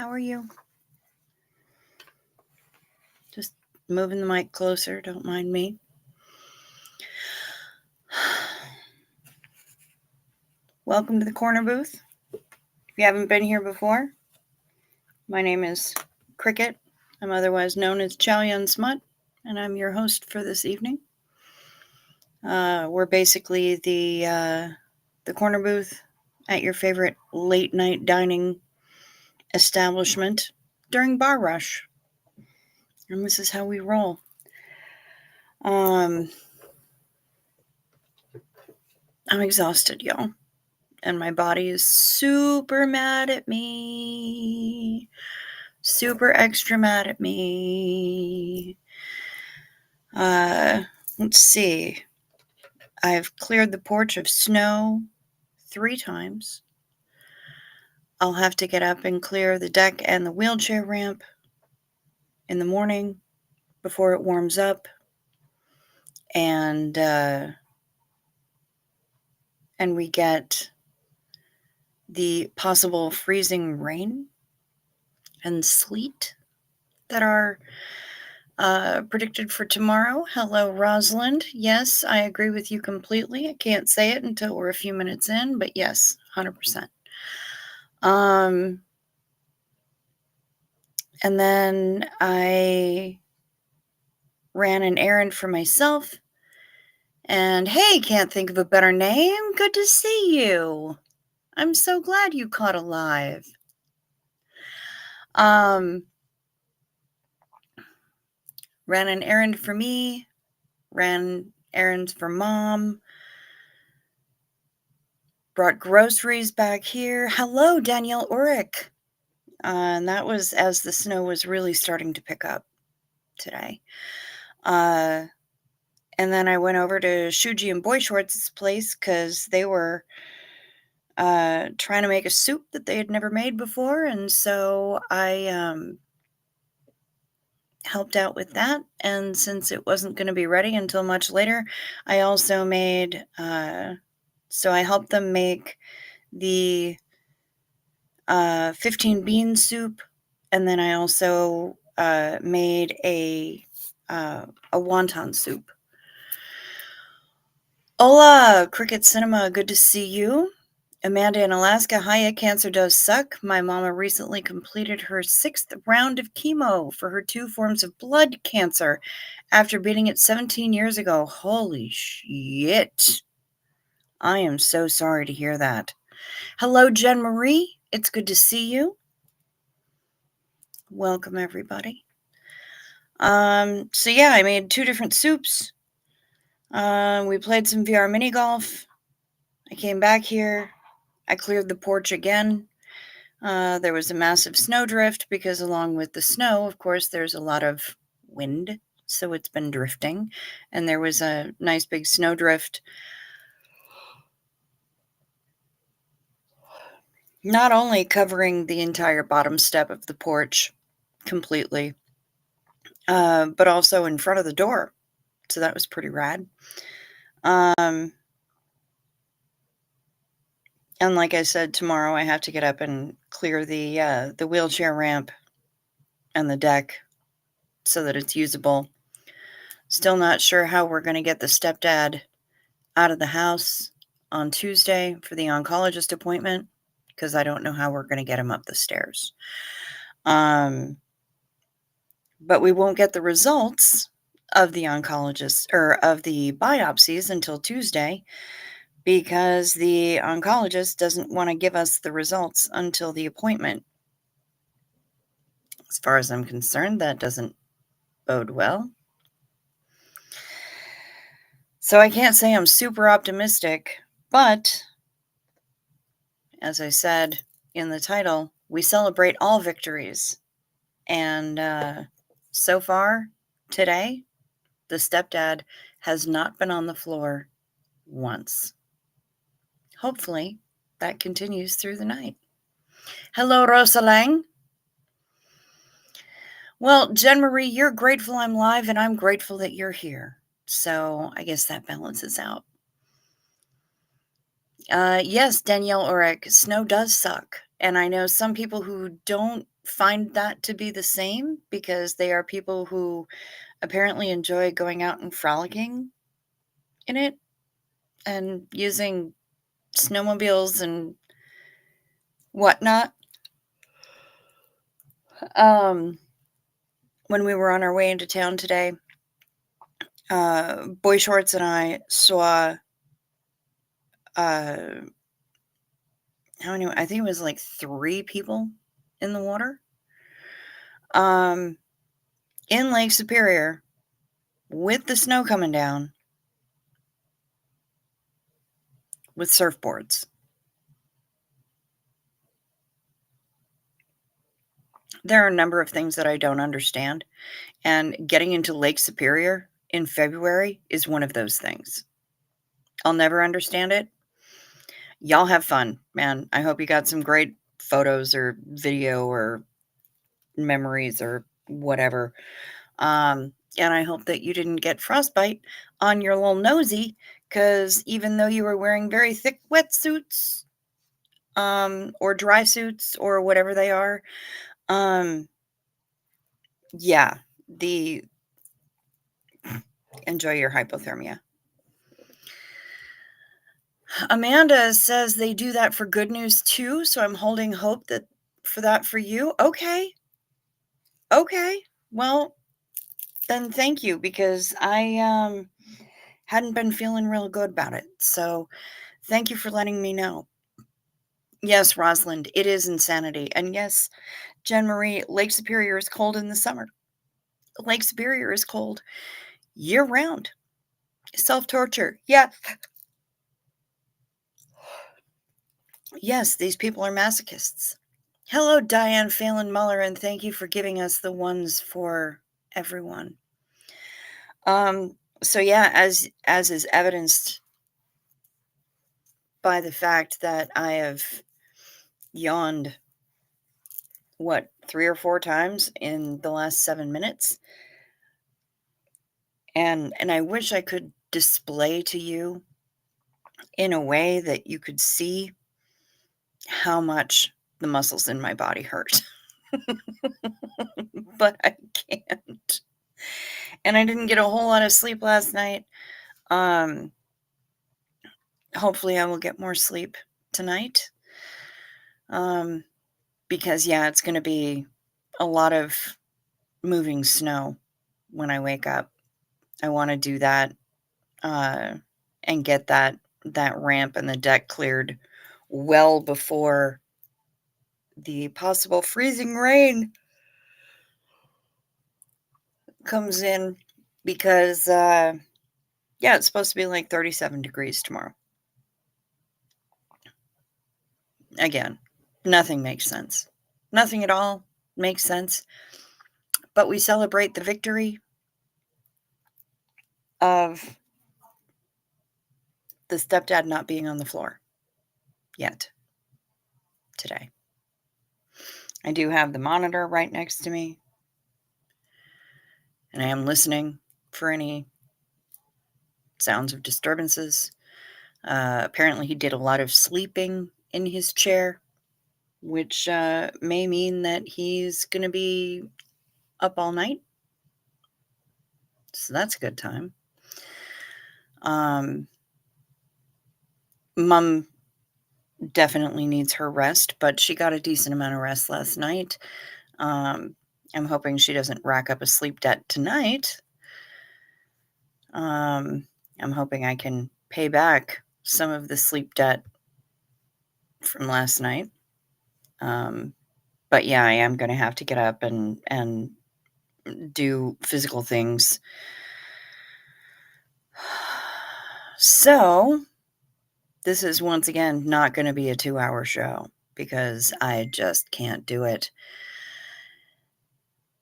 How are you? Just moving the mic closer, don't mind me. Welcome to the corner booth. If you haven't been here before, my name is Cricket. I'm otherwise known as Chow Yun Smut, and I'm your host for this evening. We're basically the corner booth at your favorite late night dining establishment during bar rush. And this is how we roll. I'm exhausted, y'all. And my body is super mad at me. Super extra mad at me. Let's see. I've cleared the porch of snow 3 times. I'll have to get up and clear the deck and the wheelchair ramp in the morning before it warms up. And we get the possible freezing rain and sleet that are predicted for tomorrow. Hello, Rosalind. Yes, I agree with you completely. I can't say it until we're a few minutes in, but yes, 100%. And then I ran an errand for myself. And hey, can't think of a better name. Good to see you. I'm so glad you caught alive. Ran an errand for me, ran errands for Mom, brought groceries back here. Hello, Danielle Ulrich. And that was as the snow was really starting to pick up today. And then I went over to Shuji and Boy Shorts' place because they were trying to make a soup that they had never made before. And so I helped out with that. And since it wasn't going to be ready until much later, I also made, so I helped them make the 15 bean soup. And then I also made a wonton soup. Hola, Cricket Cinema. Good to see you. Amanda in Alaska. Hiya, cancer does suck. My mama recently completed her 6th round of chemo for her 2 forms of blood cancer after beating it 17 years ago. Holy shit. I am so sorry to hear that. Hello, Jen Marie. It's good to see you. Welcome, everybody. So yeah, I made 2 different soups. We played some VR mini golf. I came back here. I cleared the porch again. There was a massive snowdrift because along with the snow, of course, there's a lot of wind, so it's been drifting. And there was a nice big snowdrift, not only covering the entire bottom step of the porch completely, but also in front of the door. So that was pretty rad. And like I said, tomorrow I have to get up and clear the wheelchair ramp and the deck so that it's usable. Still not sure how we're going to get the stepdad out of the house on Tuesday for the oncologist appointment because I don't know how we're going to get him up the stairs. But we won't get the results of the oncologist or of the biopsies until Tuesday because the oncologist doesn't want to give us the results until the appointment. As far as I'm concerned, that doesn't bode well. So I can't say I'm super optimistic, but as I said in the title, we celebrate all victories. And so far today, the stepdad has not been on the floor once. Hopefully, that continues through the night. Hello, Rosa Lang. Well, Jen Marie, you're grateful I'm live, and I'm grateful that you're here. So I guess that balances out. Yes, Danielle Ulrich, snow does suck. And I know some people who don't find that to be the same because they are people who apparently enjoy going out and frolicking in it and using snowmobiles and whatnot. Um, when we were on our way into town today, Boy Shorts and I saw, how many? I think it was like 3 people in the water. Um, in Lake Superior with the snow coming down with surfboards. There are a number of things that I don't understand, and getting into Lake Superior in February is one of those things. I'll never understand it. Y'all have fun, man. I hope you got some great photos or video or memories or whatever. And I hope that you didn't get frostbite on your little nosy, because even though you were wearing very thick wetsuits, or dry suits or whatever they are, um, yeah, enjoy your hypothermia. Amanda says they do that for good news too, so I'm holding hope that for you. Okay. Okay. Well, then thank you, because I hadn't been feeling real good about it. So thank you for letting me know. Yes, Rosalind, it is insanity. And yes, Jen Marie, Lake Superior is cold in the summer. Lake Superior is cold year round. Self-torture. Yeah. Yes, these people are masochists. Hello, Diane Phelan Muller, and thank you for giving us the ones for everyone. So yeah, as is evidenced by the fact that I have yawned, what, 3 or 4 times in the last 7 minutes? And I wish I could display to you in a way that you could see how much the muscles in my body hurt. But I can't. And I didn't get a whole lot of sleep last night. Um, Hopefully I will get more sleep tonight. Because yeah, it's going to be a lot of moving snow when I wake up. I want to do that, and get that ramp and the deck cleared well before the possible freezing rain comes in, because yeah, it's supposed to be like 37 degrees tomorrow. Again, nothing makes sense. Nothing at all makes sense. But we celebrate the victory of the stepdad not being on the floor yet today. I do have the monitor right next to me, and I am listening for any sounds of disturbances. Apparently, he did a lot of sleeping in his chair, which may mean that he's going to be up all night. So that's a good time. Mom definitely needs her rest, but she got a decent amount of rest last night. I'm hoping she doesn't rack up a sleep debt tonight. I'm hoping I can pay back some of the sleep debt from last night. But yeah, I am going to have to get up and do physical things. So this is once again not going to be a 2-hour show because I just can't do it.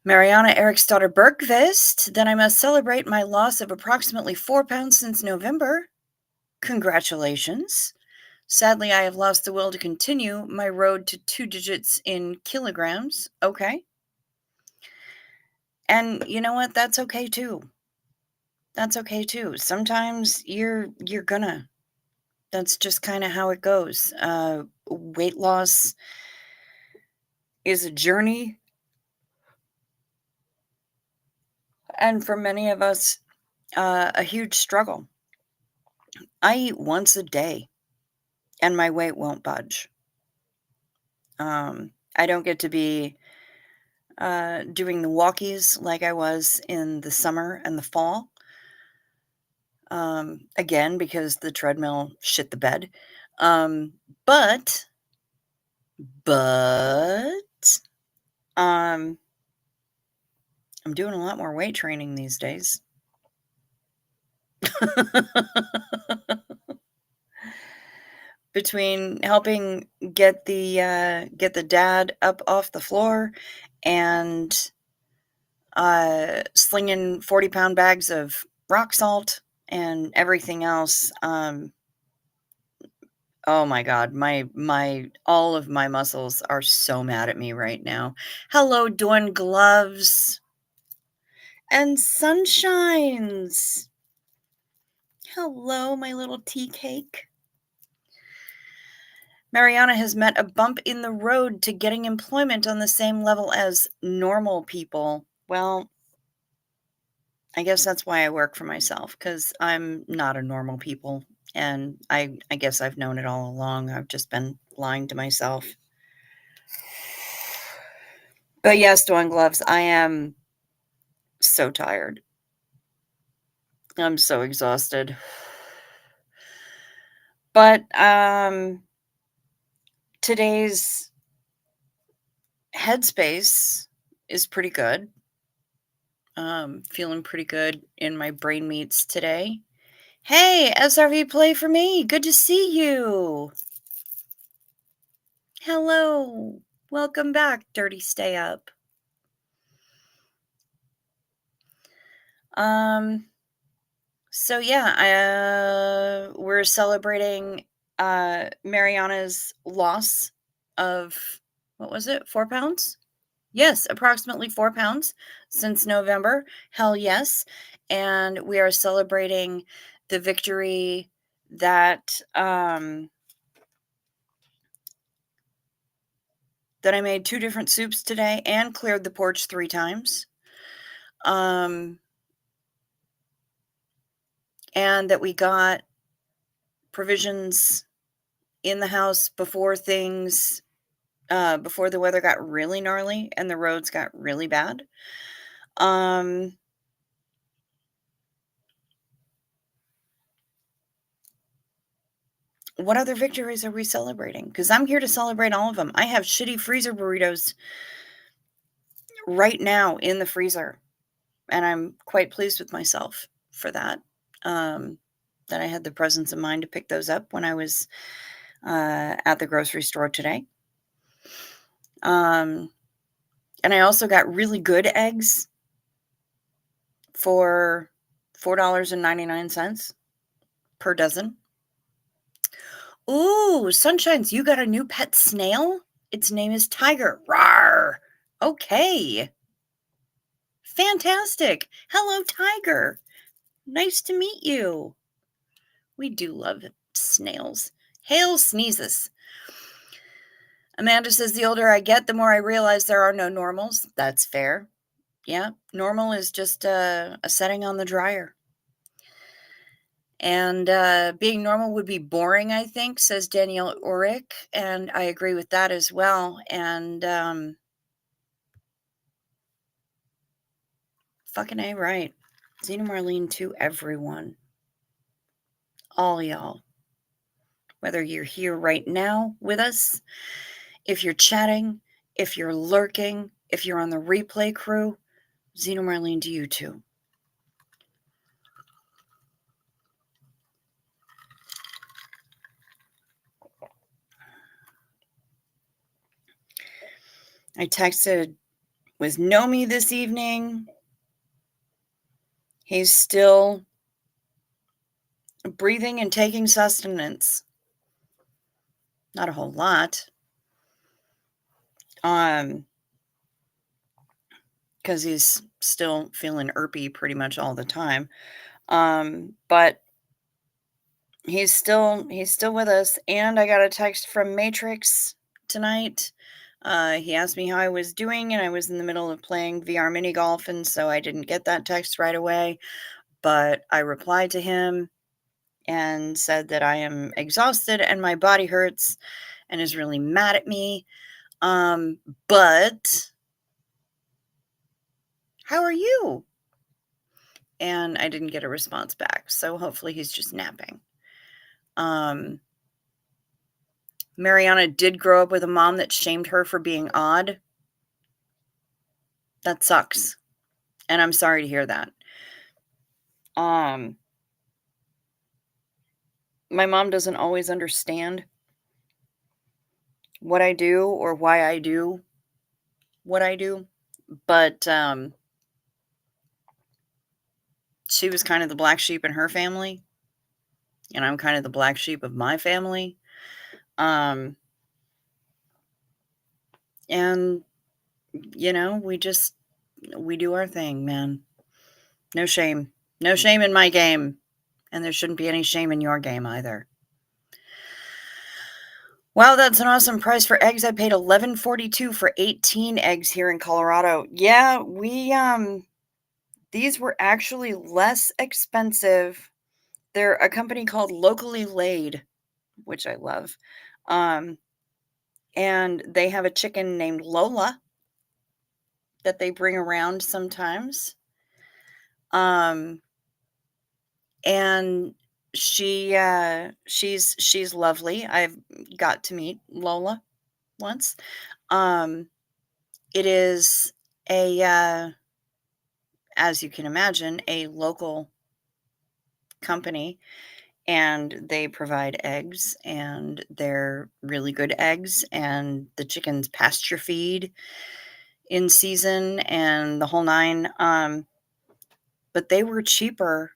Mariana Eriksdotter Bergqvist, then I must celebrate my loss of approximately 4 pounds since November. Congratulations. Sadly, I have lost the will to continue my road to 2 digits in kilograms. Okay. And you know what? That's okay too. That's okay too. Sometimes you're gonna. That's just kind of how it goes. Weight loss is a journey, and for many of us, a huge struggle. I eat once a day, and my weight won't budge. I don't get to be doing the walkies like I was in the summer and the fall. Again, because the treadmill shit the bed. Um, but, but, um, I'm doing a lot more weight training these days. Between helping get the dad up off the floor and slinging 40-pound bags of rock salt and everything else. Oh my god, my all of my muscles are so mad at me right now. Hello, Dawn Gloves and Sunshines. Hello, my little tea cake. Mariana has met a bump in the road to getting employment on the same level as normal people. Well, I guess that's why I work for myself, because I'm not a normal people. And I guess I've known it all along. I've just been lying to myself. But yes, Dawn Gloves, I am so tired. I'm so exhausted. But today's headspace is pretty good. Feeling pretty good in my brain meats today. Hey, SRV Play for me. Good to see you. Hello. Welcome back, Dirty Stay Up. So yeah, we're celebrating Mariana's loss of, what was it, 4 pounds? Yes, approximately 4 pounds since November. Hell yes. And we are celebrating the victory that that I made 2 different soups today and cleared the porch 3 times. And that we got provisions in the house before before the weather got really gnarly and the roads got really bad. What other victories are we celebrating? Because I'm here to celebrate all of them. I have shitty freezer burritos right now in the freezer, and I'm quite pleased with myself for that. That I had the presence of mind to pick those up when I was at the grocery store today. And I also got really good eggs for $4.99 per dozen. Ooh, Sunshines, you got a new pet snail? Its name is Tiger. Rawr! Okay. Fantastic. Hello, Tiger. Nice to meet you. We do love snails. Hail sneezes. Amanda says, the older I get, the more I realize there are no normals. That's fair. Yeah, normal is just a setting on the dryer. And being normal would be boring, I think, says Danielle Ulrich. And I agree with that as well. And fucking A, right. Zena Marlene to everyone. All y'all. Whether you're here right now with us, if you're chatting, if you're lurking, if you're on the replay crew, Zena Marlene to you too. I texted with Nomi this evening. He's still breathing and taking sustenance. Not a whole lot. Because he's still feeling irpy pretty much all the time. But he's still with us. And I got a text from Matrix tonight He asked me how I was doing, and I was in the middle of playing VR mini golf, and so I didn't get that text right away. But I replied to him and said that I am exhausted and my body hurts and is really mad at me. Um, but how are you? And I didn't get a response back. So hopefully he's just napping. Um, Mariana did grow up with a mom that shamed her for being odd. That sucks. And I'm sorry to hear that. My mom doesn't always understand what I do or why I do what I do, but she was kind of the black sheep in her family, and I'm kind of the black sheep of my family. Um, and we do our thing, man. No shame. No shame in my game, and there shouldn't be any shame in your game either. Wow, that's an awesome price for eggs. I paid $11.42 for 18 eggs here in Colorado. Yeah, these were actually less expensive. They're a company called Locally Laid, which I love. Um, and they have a chicken named Lola that they bring around sometimes. Um, and she's lovely. I've got to meet Lola once. Um, it is as you can imagine, a local company, and they provide eggs, and they're really good eggs, and the chickens pasture feed in season and the whole nine. But they were cheaper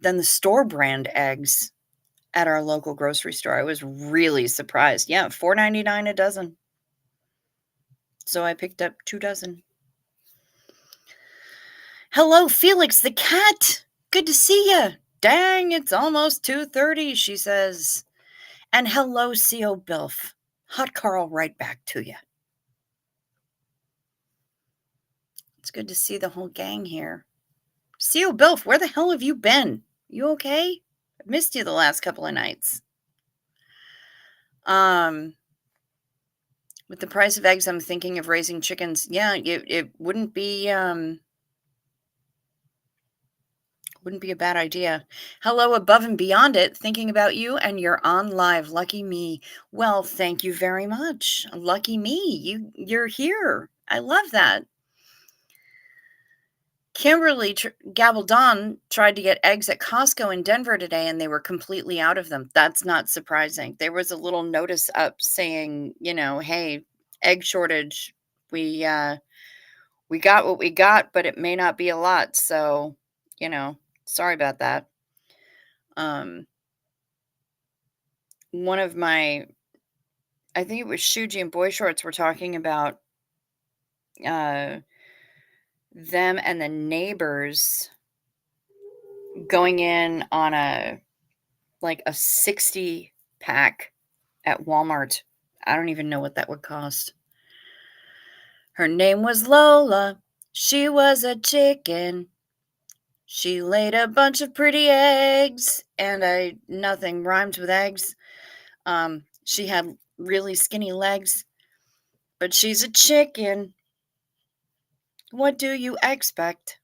than the store brand eggs at our local grocery store. I was really surprised. Yeah, $4.99 a dozen. So I picked up 2 dozen. Hello, Felix the cat. Good to see you. Dang, it's almost 2:30, she says. And hello, C.O. Bilf. Hot Carl right back to you. It's good to see the whole gang here. C.O. Bilf, where the hell have you been? You okay? I've missed you the last couple of nights. With the price of eggs, I'm thinking of raising chickens. Yeah, it wouldn't be a bad idea. Hello, above and beyond it, thinking about you, and you're on live. Lucky me. Well, thank you very much. Lucky me. You're here. I love that. Kimberly Gabaldon tried to get eggs at Costco in Denver today, and they were completely out of them. That's not surprising. There was a little notice up saying, hey, egg shortage. We got what we got, but it may not be a lot. So, sorry about that. One of my, I think it was Shuji and Boy Shorts were talking about them and the neighbors going in on a 60 pack at Walmart. I don't even know what that would cost. Her name was Lola. She was a chicken. She laid a bunch of pretty eggs, and nothing rhymes with eggs. She had really skinny legs, but she's a chicken. What do you expect?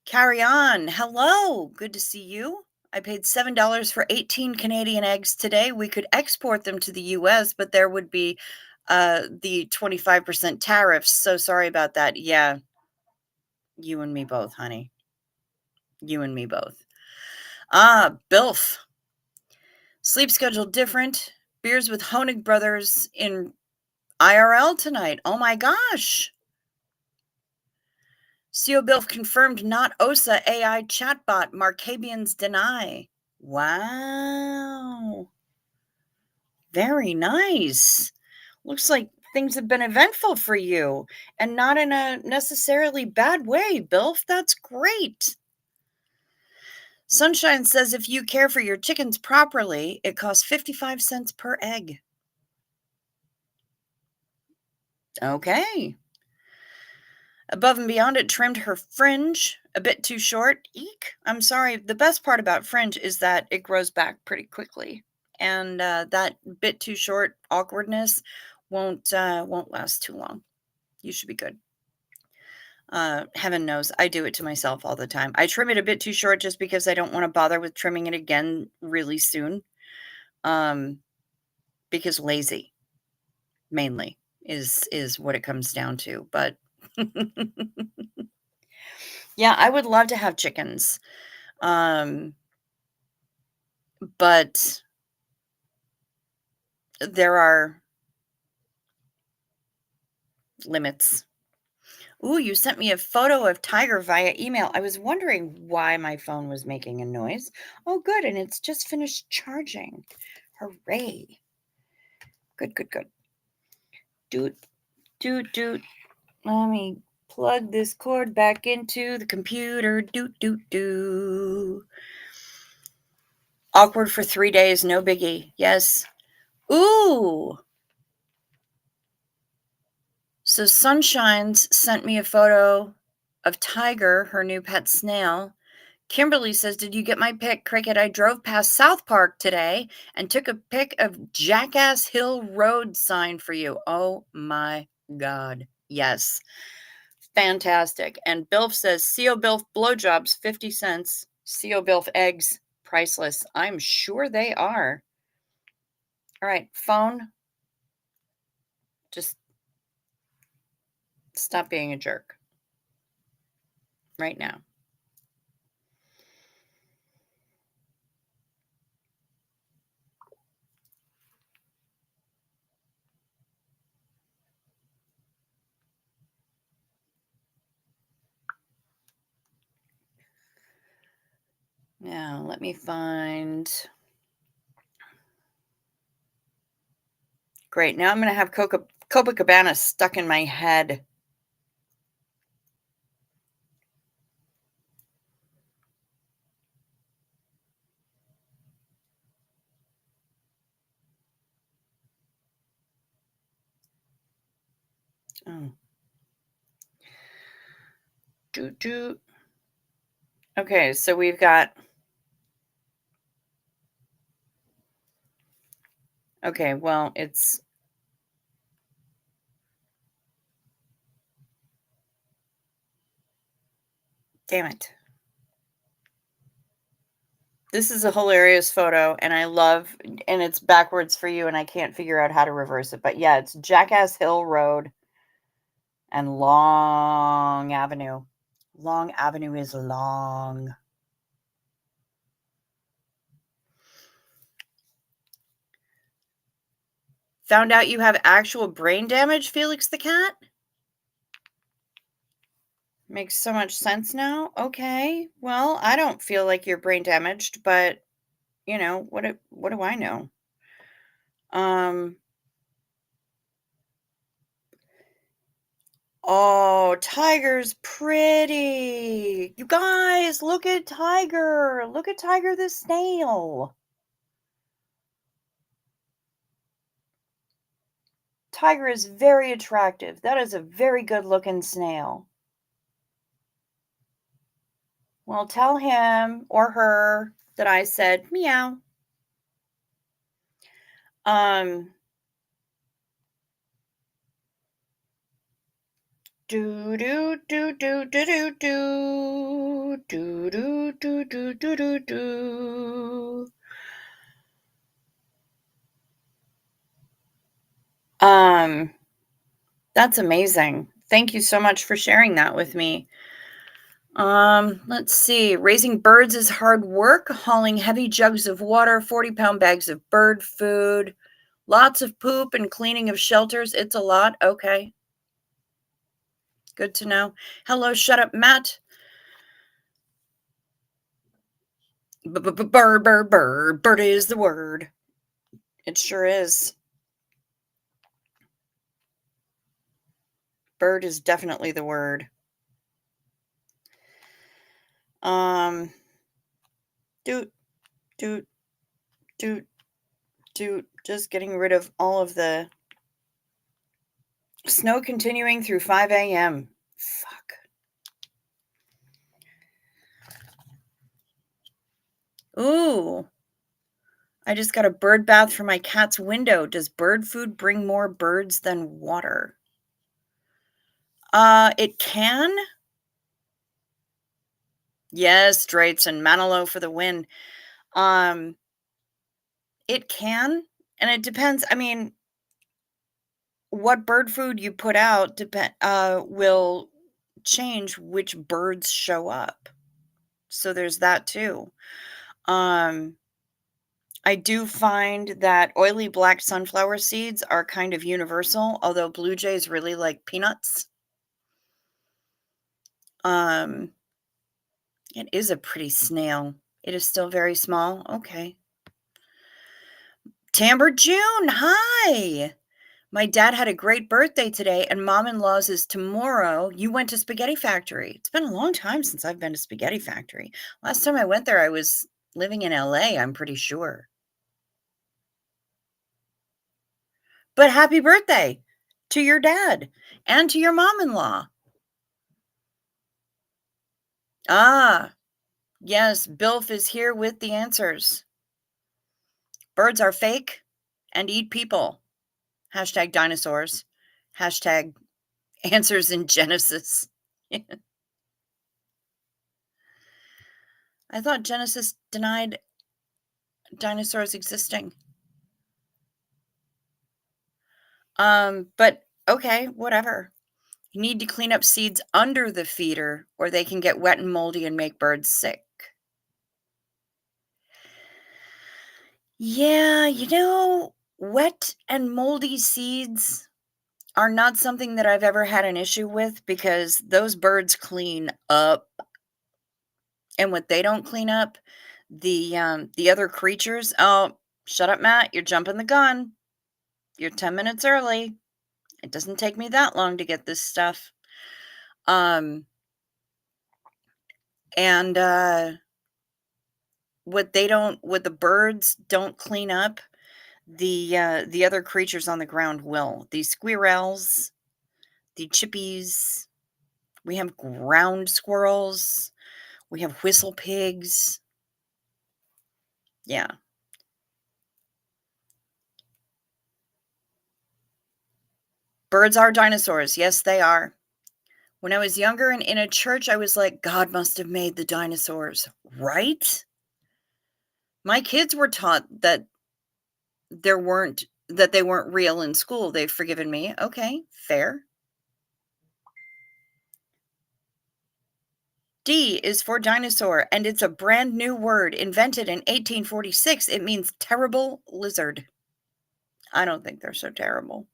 Carry on. Hello. Good to see you. I paid $7 for 18 Canadian eggs today. We could export them to the US, but there would be the 25% tariffs. So sorry about that. Yeah. You and me both, honey. You and me both. Bilf. Sleep schedule different. Beers with Honig Brothers in IRL tonight. Oh my gosh. CO Bilf confirmed not OSA AI chatbot. Markabians deny. Wow. Very nice. Looks like things have been eventful for you, and not in a necessarily bad way, Bilf. That's great. Sunshine says if you care for your chickens properly, it costs 55 cents per egg. Okay. Above and Beyond it trimmed her fringe a bit too short. Eek. I'm sorry. The best part about fringe is that it grows back pretty quickly. And that bit too short awkwardness won't last too long. You should be good. Heaven knows I do it to myself all the time. I trim it a bit too short just because I don't want to bother with trimming it again really soon. Um, because lazy mainly is what it comes down to. But yeah, I would love to have chickens. Um, but there are limits. Ooh, you sent me a photo of Tiger via email. I was wondering why my phone was making a noise. Oh, good. And it's just finished charging. Hooray. Good, good, good. Doot, doot, doot. Let me plug this cord back into the computer. Doot, doot, doot. Awkward for 3 days. No biggie. Yes. Ooh. So Sunshines sent me a photo of Tiger, her new pet snail. Kimberly says, "Did you get my pic, Cricket? I drove past South Park today and took a pic of Jackass Hill Road sign for you." Oh my God. Yes. Fantastic. And Bilf says, CO Bilf blowjobs, 50 cents. CO Bilf eggs, priceless. I'm sure they are. All right, phone, just stop being a jerk right now. Now, let me find. Great. Now I'm going to have Copacabana stuck in my head. Oh. Doot, doot. Okay, so we've got. Okay, well, it's. Damn it. This is a hilarious photo, and I love, and it's backwards for you, and I can't figure out how to reverse it. But yeah, it's Jackass Hill Road and Long Avenue. Long Avenue is long. Found out you have actual brain damage, Felix the cat? Makes so much sense now. Okay. Well, I don't feel like you're brain damaged, but what do I know? Um Oh, Tiger's pretty. You guys, look at Tiger. Look at Tiger the snail. Tiger is very attractive. That is a very good looking snail. Well, tell him or her that I said meow. Um do do do do do do do do do do do do do do. Um that's amazing. Thank you so much for sharing that with me. Let's see. Raising birds is hard work. Hauling heavy jugs of water, 40-pound bags of bird food, lots of poop and cleaning of shelters. It's a lot. Okay. Good to know. Hello, shut up, Matt. Bird, bird, bird. Bird is the word. It sure is. Bird is definitely the word. Um, Doot, doot, doot, doot. Just getting rid of all of the snow continuing through 5 a.m. Fuck. Ooh, I just got a bird bath for my cat's window. Does bird food bring more birds than water? It can. Yes, Draits and Manilow for the win. Um, it can, and it depends. I mean, what bird food you put out will change which birds show up. So there's that too. Um, I do find that oily black sunflower seeds are kind of universal, although blue jays really like peanuts. Um, it is a pretty snail. It is still very small. Okay. Tamber June, hi. My dad had a great birthday today, and mom-in-law's is tomorrow. You went to Spaghetti Factory. It's been a long time since I've been to Spaghetti Factory. Last time I went there, I was living in LA, I'm pretty sure. But happy birthday to your dad and to your mom-in-law. Ah, yes, Bilf is here with the answers. Birds are fake and eat people. Hashtag dinosaurs. Hashtag answers in Genesis. I thought Genesis denied dinosaurs existing. But okay, whatever. You need to clean up seeds under the feeder or they can get wet and moldy and make birds sick. Yeah, wet and moldy seeds are not something that I've ever had an issue with because those birds clean up. And what they don't clean up, the other creatures, oh, shut up, Matt, you're jumping the gun. You're 10 minutes early. It doesn't take me that long to get this stuff. Um, and what the birds don't clean up, the other creatures on the ground will. The squirrels, the chippies, we have ground squirrels, we have whistle pigs. Yeah. Birds are dinosaurs. Yes, they are. When I was younger and in a church, I was like, God must have made the dinosaurs, right? My kids were taught that they weren't real in school. They've forgiven me. Okay, fair. D is for dinosaur, and it's a brand new word invented in 1846. It means terrible lizard. I don't think they're so terrible.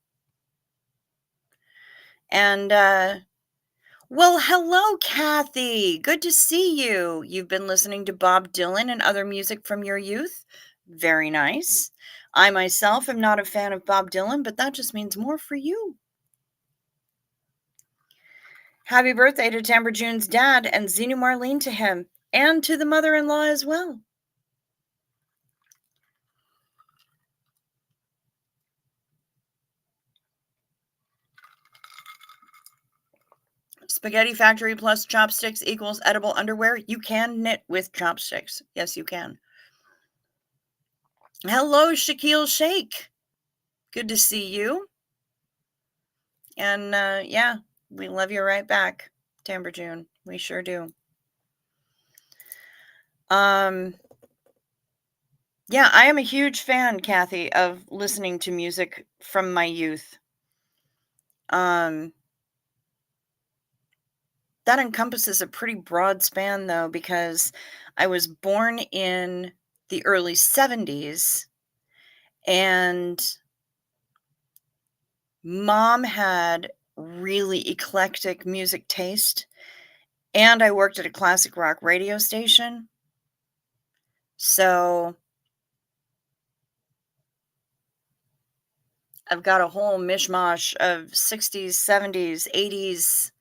And, well, hello, Kathy. Good to see you. You've been listening to Bob Dylan and other music from your youth. Very nice. I myself am not a fan of Bob Dylan, but that just means more for you. Happy birthday to Tamber June's dad and Xenu Marlene to him, and to the mother-in-law as well. Spaghetti Factory plus chopsticks equals edible underwear. You can knit with chopsticks. Yes, you can. Hello, Shaquille Shake. Good to see you. And yeah, we love you right back, Tamber June. We sure do. Yeah, I am a huge fan, Kathy, of listening to music from my youth. That encompasses a pretty broad span, though, because I was born in the early 70s, and mom had really eclectic music taste, and I worked at a classic rock radio station. So I've got a whole mishmash of 60s, 70s, 80s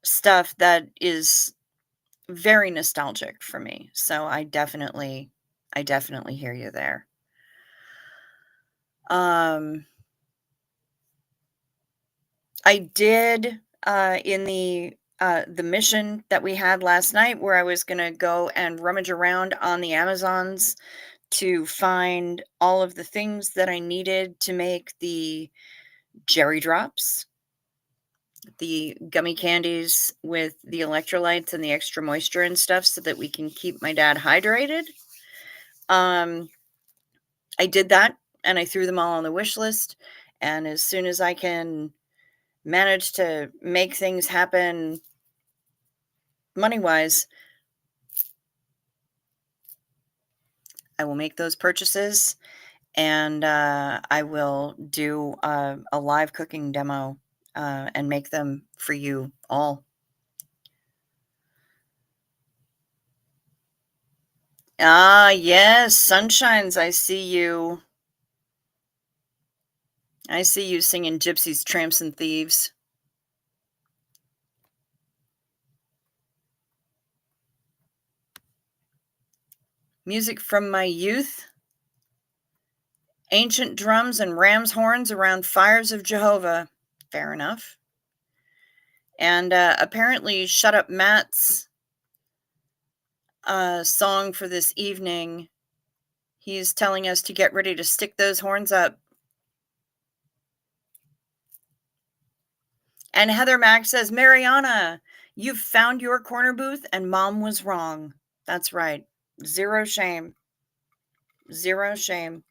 stuff that is very nostalgic for me. So I definitely hear you there. Um, I did, in the mission that we had last night where I was gonna go and rummage around on the Amazons to find all of the things that I needed to make the Jerry Drops, the gummy candies with the electrolytes and the extra moisture and stuff so that we can keep my dad hydrated. Um, I did that and I threw them all on the wish list. And as soon as I can manage to make things happen money wise, I will make those purchases and I will do a live cooking demo and make them for you all. Ah, yes, sunshines. I see you. I see you singing gypsies, tramps, and thieves. Music from my youth, ancient drums and ram's horns around fires of Jehovah. Fair enough. And apparently, Shut Up Matt's song for this evening. He's telling us to get ready to stick those horns up. And Heather Mack says, Mariana, you've found your corner booth and mom was wrong. That's right. Zero shame. Zero shame.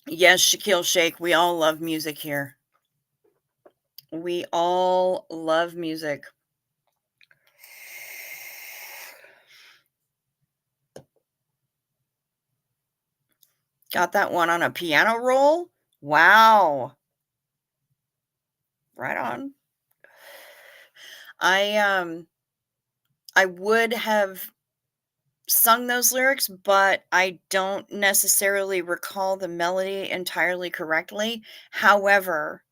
Yes, Shaquille Shake. We all love music here. We all love music. Got that one on a piano roll? Wow. Right on. I I would have sung those lyrics, but I don't necessarily recall the melody entirely correctly. However,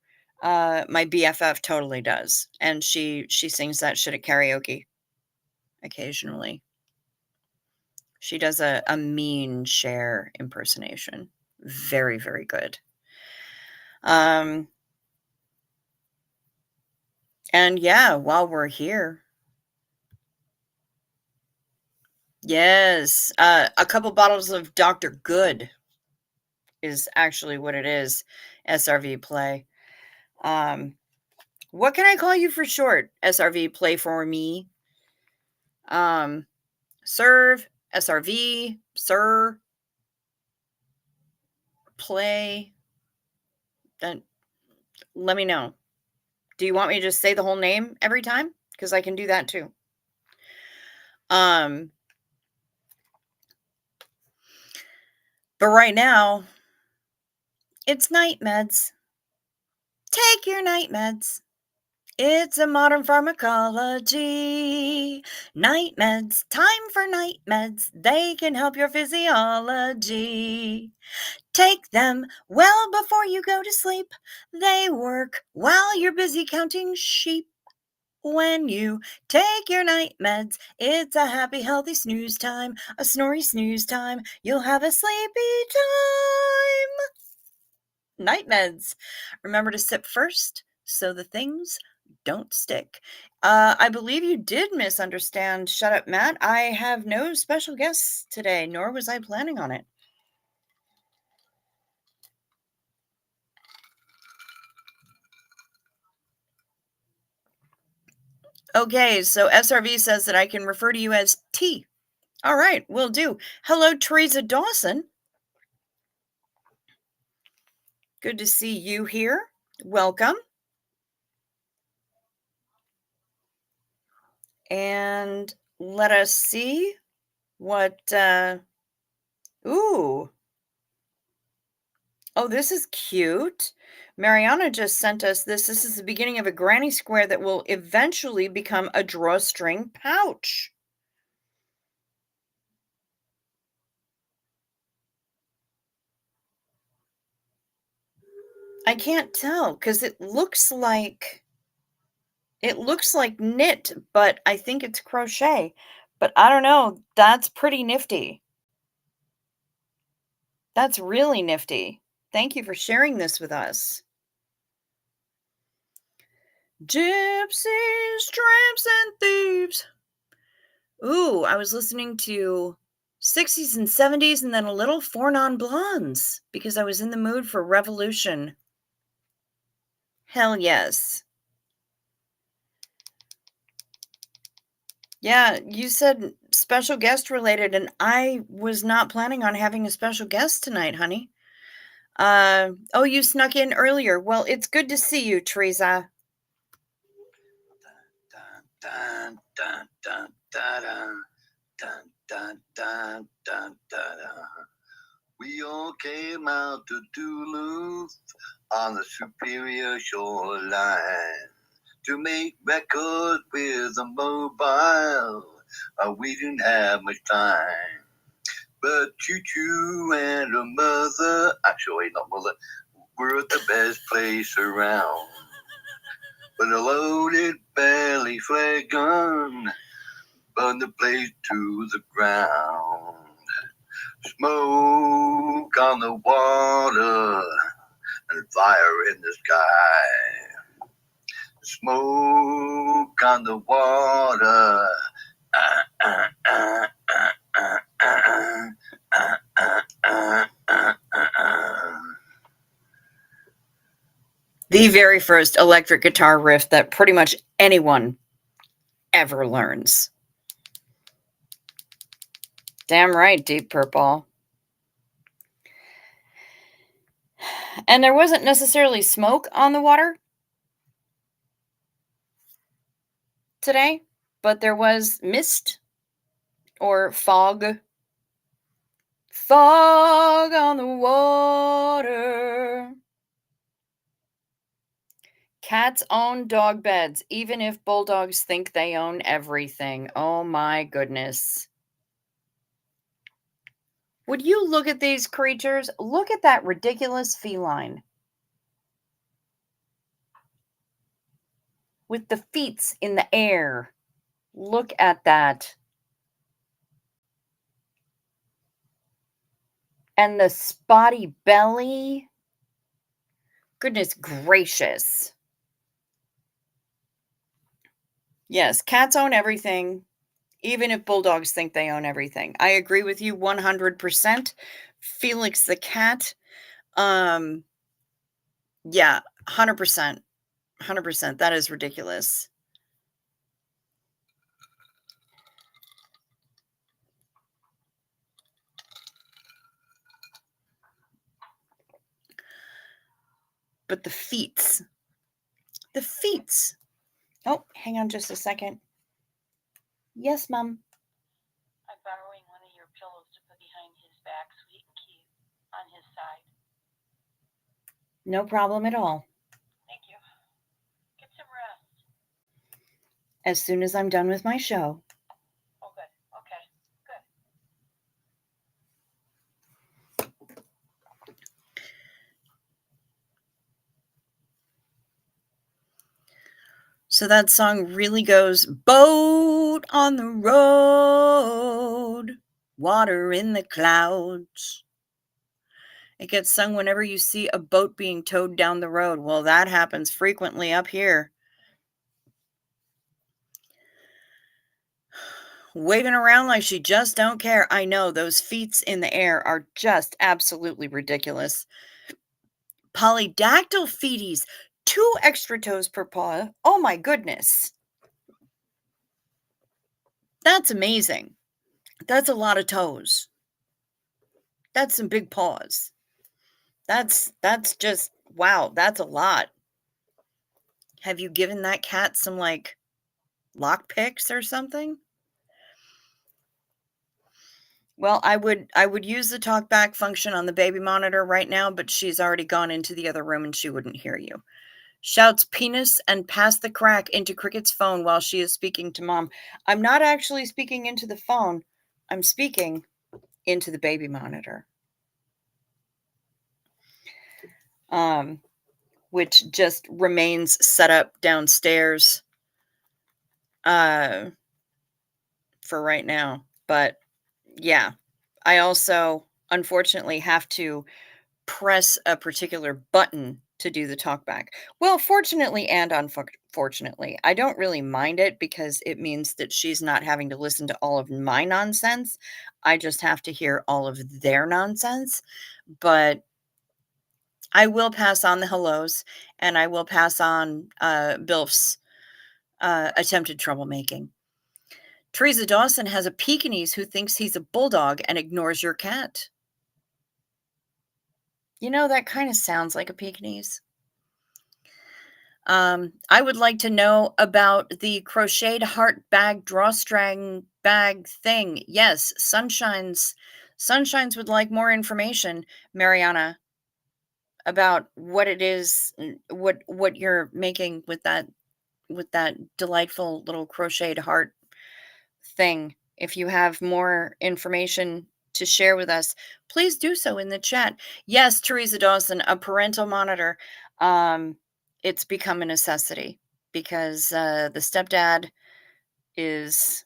my BFF totally does, and she sings that shit at karaoke occasionally. She does a mean Cher impersonation. Very, very good. Um, and yeah, while we're here, yes, a couple bottles of Dr. Good is actually what it is. SRV play. Um, what can I call you for short? SRV play for me. Um, serve, SRV, sir, play. Then let me know. Do you want me to just say the whole name every time? Because I can do that too. Um, but right now, it's night meds. Take your night meds. It's a modern pharmacology. Night meds, time for night meds. They can help your physiology. Take them well before you go to sleep. They work while you're busy counting sheep. When you take your night meds, it's a happy, healthy snooze time, a snory snooze time. You'll have a sleepy time. Night meds. Remember to sip first so the things don't stick. I believe you did misunderstand Shut Up Matt. I have no special guests today, nor was I planning on it. Okay, so SRV says that I can refer to you as T. All right, will do. Hello, Teresa Dawson. Good to see you here. Welcome. And let us see what ooh. Oh, this is cute. Mariana just sent us this. This is the beginning of a granny square that will eventually become a drawstring pouch. I can't tell because it looks like knit, but I think it's crochet. But I don't know. That's pretty nifty. That's really nifty. Thank you for sharing this with us. Gypsies, tramps, and thieves. Ooh, I was listening to 60s and 70s and then a little Four Non Blondes because I was in the mood for revolution. Hell yes. Yeah, you said special guest related, and I was not planning on having a special guest tonight, honey. Oh, you snuck in earlier. Well, it's good to see you, Teresa. Dun, dun, dun, dun, dun, dun, dun, dun, dun, dun, dun. We all came out to Duluth on the Superior Shoreline to make records with a mobile. We didn't have much time. But Choo-Choo and her mother, actually not mother, were the best place around. But a loaded belly flare gun burned the place to the ground. Smoke on the water and fire in the sky. Smoke on the water. The very first electric guitar riff that pretty much anyone ever learns. Damn right, Deep Purple. And there wasn't necessarily smoke on the water today, but there was mist or fog. Fog on the water. Cats own dog beds, even if bulldogs think they own everything. Oh my goodness. Would you look at these creatures? Look at that ridiculous feline. With the feet in the air. Look at that. And the spotty belly. Goodness gracious. Yes, cats own everything, even if bulldogs think they own everything. I agree with you 100%. Felix the cat. Yeah, 100%. 100%. That is ridiculous. But the feet. The feet. Oh, hang on just a second. Yes, Mom. I'm borrowing one of your pillows to put behind his back so he can keep on his side. No problem at all. Thank you. Get some rest. As soon as I'm done with my show. Oh, good. Okay. Good. So that song really goes, boat on the road, water in the clouds. It gets sung whenever you see a boat being towed down the road. Well, that happens frequently up here. Waving around like she just don't care. I know, those feet in the air are just absolutely ridiculous. Polydactyl feeties, 2 extra toes per paw. Oh my goodness. That's amazing. That's a lot of toes. That's some big paws. That's just, wow, that's a lot. Have you given that cat some, like, lock picks or something? Well, I would use the talk back function on the baby monitor right now, but she's already gone into the other room and she wouldn't hear you. Shouts penis and pass the crack into Cricket's phone while she is speaking to Mom. I'm not actually speaking into the phone. I'm speaking into the baby monitor. which just remains set up downstairs uh, for right now. But yeah, I also unfortunately have to press a particular button to do the talkback. Well, fortunately and unfortunately, I don't really mind it because it means that she's not having to listen to all of my nonsense. I just have to hear all of their nonsense. But I will pass on the hellos and I will pass on Bilf's attempted troublemaking. Teresa Dawson has a Pekingese who thinks he's a bulldog and ignores your cat. You know, that kind of sounds like a Pekingese. I would like to know about the crocheted heart bag drawstring bag thing. Yes, Sunshines would like more information, Mariana, about what it is, what you're making with that delightful little crocheted heart thing. If you have more information to share with us, please do so in the chat. Yes, Teresa Dawson, a parental monitor. Um, it's become a necessity because the stepdad is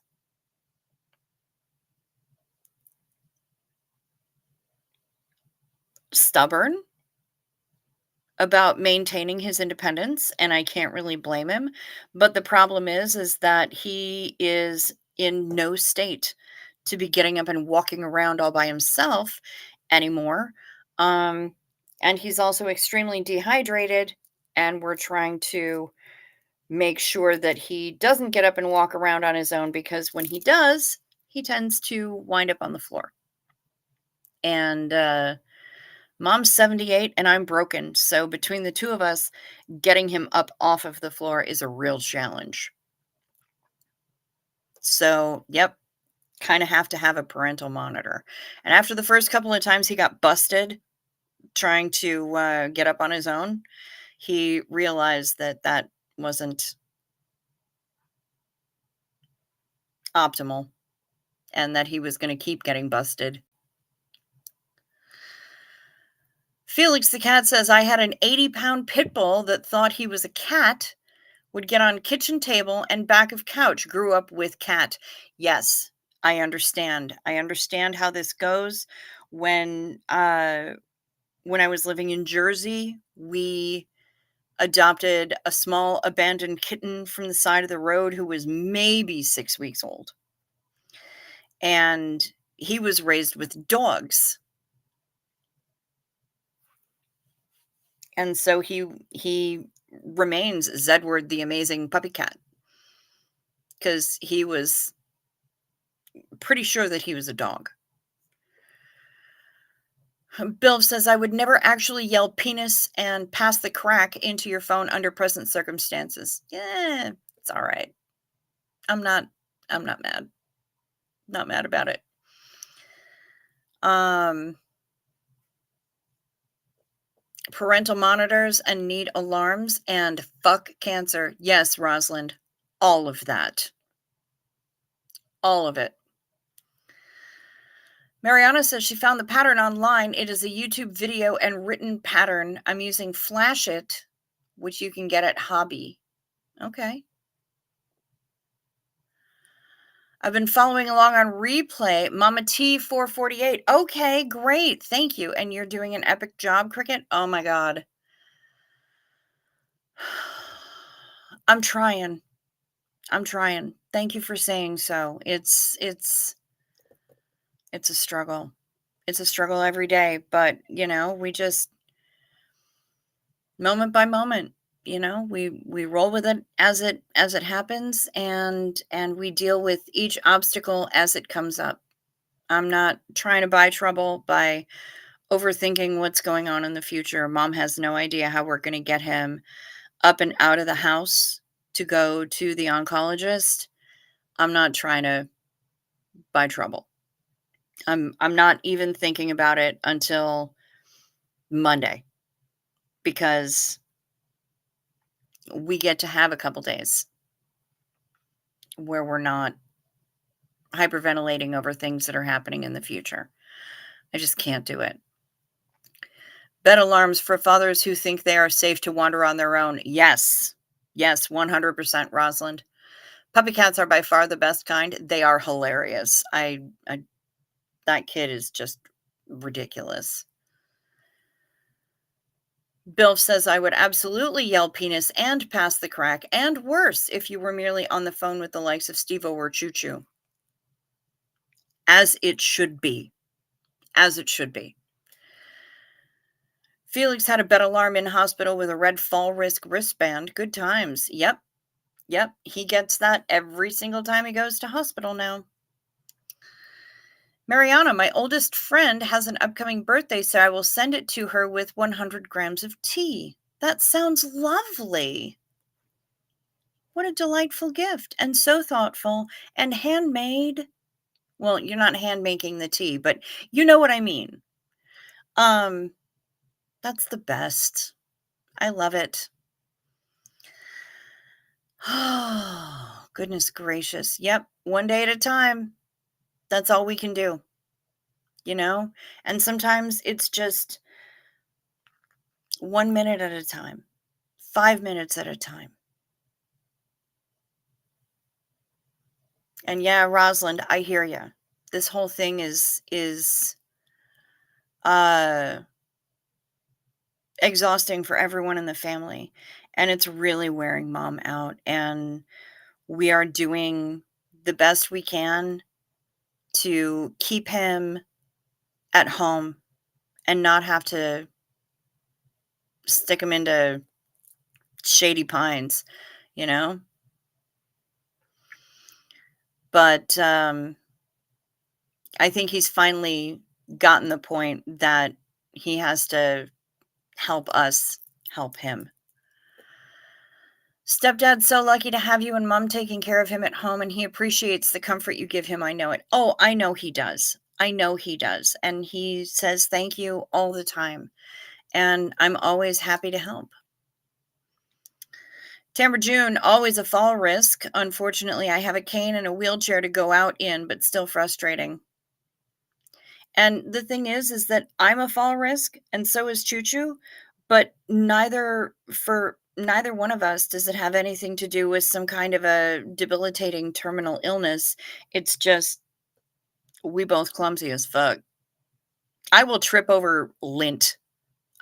stubborn about maintaining his independence, and I can't really blame him. But the problem is that he is in no state to be getting up and walking around all by himself anymore. Um, and he's also extremely dehydrated, and we're trying to make sure that he doesn't get up and walk around on his own because when he does, he tends to wind up on the floor. And Mom's 78 and I'm broken. So between the two of us, getting him up off of the floor is a real challenge. So, yep, kind of have to have a parental monitor. And after the first couple of times he got busted trying to get up on his own, he realized that that wasn't optimal and that he was going to keep getting busted. Felix the cat says, I had an 80-pound pit bull that thought he was a cat, would get on kitchen table and back of couch, grew up with cat. Yes, I understand. I understand how this goes. When I was living in Jersey, we adopted a small abandoned kitten from the side of the road who was maybe 6 weeks old. And he was raised with dogs. And so he remains Zedward the amazing puppy cat because he was pretty sure that he was a dog. Bill says, I would never actually yell penis and pass the crack into your phone under present circumstances. Yeah, it's all right. I'm not mad. Not mad about it. Parental monitors and need alarms and fuck cancer. Yes, Rosalind. All of that. All of it. Mariana says she found the pattern online. It is a YouTube video and written pattern. I'm using Flash It, which you can get at Hobby. Okay. I've been following along on replay. Mama T 448. Okay, great. Thank you. And you're doing an epic job, Cricket? Oh my God. I'm trying. Thank you for saying so. It's a struggle. It's a struggle every day, but we just moment by moment, we roll with it as it happens and we deal with each obstacle as it comes up. I'm not trying to buy trouble by overthinking what's going on in the future. Mom has no idea how we're going to get him up and out of the house to go to the oncologist. I'm not trying to buy trouble. I'm not even thinking about it until Monday because we get to have a couple days where we're not hyperventilating over things that are happening in the future. I just can't do it. Bed alarms for fathers who think they are safe to wander on their own. Yes. Yes, 100%, Rosalind. Puppy cats are by far the best kind. They are hilarious. That kid is just ridiculous. Bill says, I would absolutely yell penis and pass the crack, and worse if you were merely on the phone with the likes of Steve-O or Choo Choo. As it should be. As it should be. Felix had a bed alarm in hospital with a red fall risk wristband. Good times. Yep. Yep. He gets that every single time he goes to hospital now. Mariana, my oldest friend, has an upcoming birthday, so I will send it to her with 100 grams of tea. That sounds lovely. What a delightful gift, and so thoughtful and handmade. Well, you're not hand making the tea, but you know what I mean. That's the best. I love it. Oh, goodness gracious. Yep, one day at a time. That's all we can do. You know? And sometimes it's just 1 minute at a time, 5 minutes at a time. And yeah, Rosalind, I hear you. This whole thing is exhausting for everyone in the family, and it's really wearing mom out, and we are doing the best we can to keep him at home and not have to stick him into Shady Pines, you know? But I think he's finally gotten the point that he has to help us help him. Stepdad's so lucky to have you and mom taking care of him at home, and he appreciates the comfort you give him. I know it. Oh, I know he does. I know he does. And he says thank you all the time. And I'm always happy to help. Tamara June, always a fall risk. Unfortunately, I have a cane and a wheelchair to go out in, but still frustrating. And the thing is that I'm a fall risk, and so is Choo Choo, but neither one of us does it have anything to do with some kind of a debilitating terminal illness. It's just we both clumsy as fuck. I will trip over lint.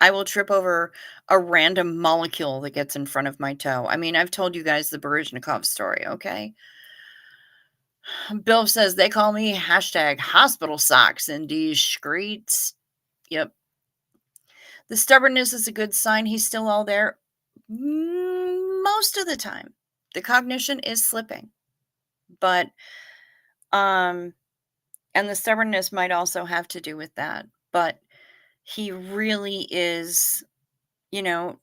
I will trip over a random molecule that gets in front of my toe. I mean, I've told you guys the Baryshnikov story, okay? Bill says they call me hashtag hospital socks in these streets. Yep. The stubbornness is a good sign he's still all there most of the time. The cognition is slipping. But and the stubbornness might also have to do with that. But he really is, you know,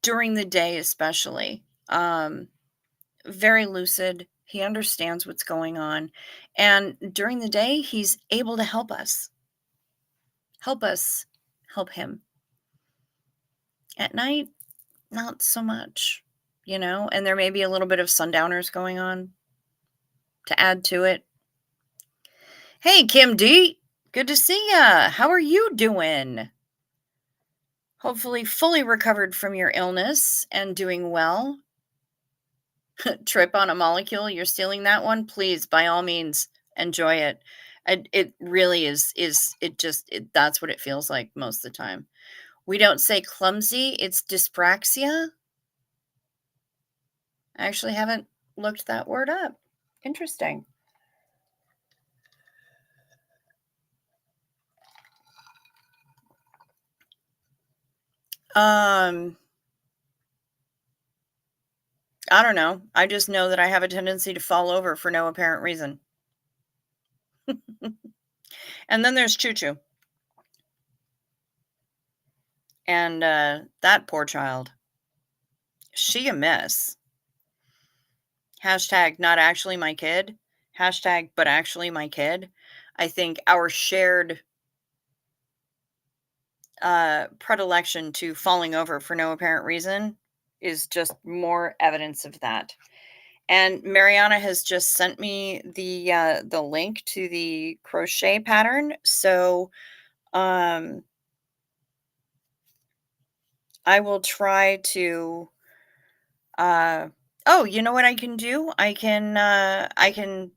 during the day especially, very lucid. He understands what's going on. And during the day, he's able to help us. Help us help him. At night, not so much, you know, and there may be a little bit of sundowners going on to add to it. Hey, Kim D, good to see ya. How are you doing? Hopefully fully recovered from your illness and doing well. Trip on a molecule, you're stealing that one? Please, by all means, enjoy it. It really is that's what it feels like most of the time. We don't say clumsy, it's dyspraxia. I actually haven't looked that word up. Interesting. I don't know. I just know that I have a tendency to fall over for no apparent reason. And then there's Choo Choo. And that poor child. She a mess. Hashtag not actually my kid. Hashtag but actually my kid. I think our shared predilection to falling over for no apparent reason is just more evidence of that. And Mariana has just sent me the link to the crochet pattern. So I will try to, uh oh, you know what I can do? I can